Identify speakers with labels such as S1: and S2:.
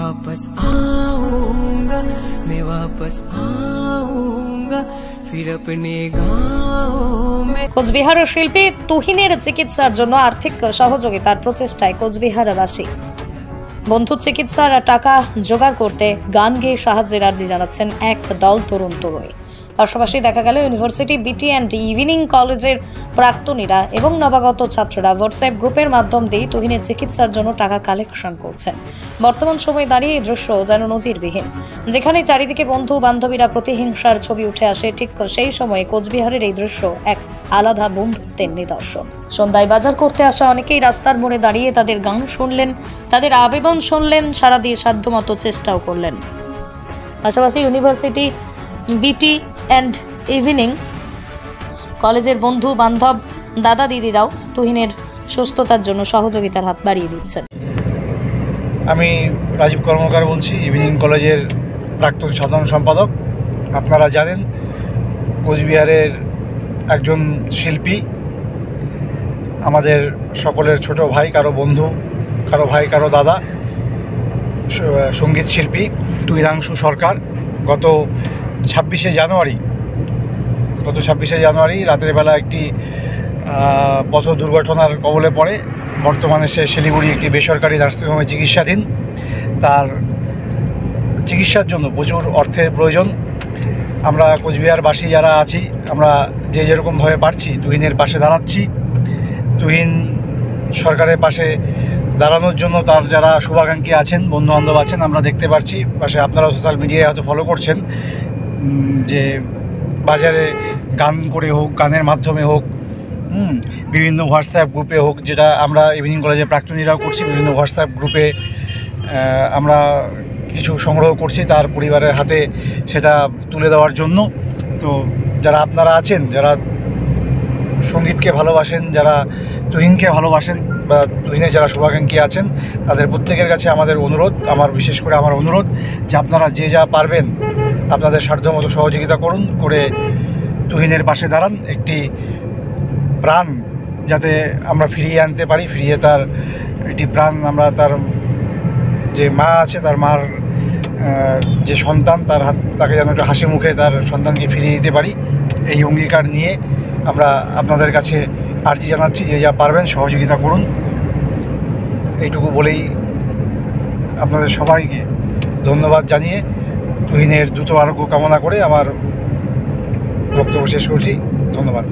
S1: वापस आऊंगा, मैं वापस आऊंगा फिर अपने गाँव में।
S2: কোচবিহারের শিল্পী তুহিনের চিকিৎসার জন্য আর্থিক সহযোগিতার প্রচেষ্টায় কোচবিহারবাসী বন্ধুর চিকিৎসার টাকা জোগাড় করতে গান গেয়ে সাহায্যের আর্জি জানাচ্ছেন এক দল তরুণ তরুণী। পাশাপাশি দেখা গেল ইউনিভার্সিটি বিটি অ্যান্ড ইভিনিং কলেজের প্রাক্তনীরা এবং নবাগত ছাত্ররা হোয়াটসঅ্যাপ গ্রুপের মাধ্যম দিয়ে তুহিনের চিকিৎসার জন্য টাকা কালেকশন করছেন। বর্তমান সময়ে দাঁড়িয়ে এই দৃশ্য যেন নজিরবিহীন, যেখানে চারিদিকে বন্ধু বান্ধবীরা প্রতিহিংসার ছবি উঠে আসে, ঠিক সেই সময়ে কোচবিহারের এই দৃশ্য এক আলাদা বন্ধুত্বের নিদর্শন। সন্ধ্যায় বাজার করতে আসা অনেকেই রাস্তার মোড়ে দাঁড়িয়ে তাদের গান শুনলেন, তাদের আবেদন শুনলেন, সারা দিয়ে সাধ্যমতো চেষ্টাও করলেন। পাশাপাশি ইউনিভার্সিটি বিটি অ্যান্ড ইভিনিং কলেজের বন্ধু বান্ধব দাদা দিদিরাও তুহিনের সুস্থতার জন্য সহযোগিতার হাত বাড়িয়ে দিচ্ছেন।
S3: আমি রাজীব কর্মকার বলছি, ইভিনিং কলেজের প্রাক্তন সাধারণ সম্পাদক। আপনারা জানেন কোচবিহারের একজন শিল্পী, আমাদের সকলের ছোট ভাই, কারো বন্ধু, কারো ভাই, কারো দাদা, সঙ্গীত শিল্পী তুহিনাংশু সরকার গত 26শে জানুয়ারি রাতের বেলা একটি পথ দুর্ঘটনার কবলে পড়ে। বর্তমানে সে শিলিগুড়ি একটি বেসরকারি নার্সিংহোমে চিকিৎসাধীন। তার চিকিৎসার জন্য প্রচুর অর্থের প্রয়োজন। আমরা কোচবিহারবাসী যারা আছি, আমরা যে যেরকমভাবে পারছি তুহিনের পাশে দাঁড়াচ্ছি। তুহিন সরকারের পাশে দাঁড়ানোর জন্য তার যারা শুভাকাঙ্ক্ষী আছেন, বন্ধুবান্ধব আছেন, আমরা দেখতে পাচ্ছি পাশে। আপনারা সোশ্যাল মিডিয়ায় হয়তো ফলো করছেন যে বাজারে গান করে হোক, গানের মাধ্যমে হোক, বিভিন্ন হোয়াটসঅ্যাপ গ্রুপে হোক, যেটা আমরা ইভিনিং কলেজের প্রাক্তনীরাও করছি। বিভিন্ন হোয়াটসঅ্যাপ গ্রুপে আমরা কিছু সংগ্রহ করছি তার পরিবারের হাতে সেটা তুলে দেওয়ার জন্য। তো যারা আপনারা আছেন, যারা সঙ্গীতকে ভালোবাসেন, যারা তুহিনকে ভালোবাসেন বা তুহিনের যারা শুভাকাঙ্ক্ষী আছেন, তাদের প্রত্যেকের কাছে আমাদের অনুরোধ, বিশেষ করে আমার অনুরোধ যে আপনারা যে যা পারবেন আপনাদের সাধ্যমতো সহযোগিতা করুন, করে তুহিনের পাশে দাঁড়ান। একটি প্রাণ যাতে আমরা ফিরিয়ে আনতে পারি, ফিরিয়ে তার একটি প্রাণ আমরা তার যে মা আছে, তার মার যে সন্তান, তাকে যেন একটু হাসি মুখে তার সন্তানকে ফিরিয়ে দিতে পারি, এই অঙ্গীকার নিয়ে আমরা আপনাদের কাছে আর্জি জানাচ্ছি যে যা পারবেন সহযোগিতা করুন। এইটুকু বলেই আপনাদের সবাইকে ধন্যবাদ জানিয়ে তুহিনের দ্রুত আরোগ্য কামনা করে আমার বক্তব্য শেষ করছি। ধন্যবাদ।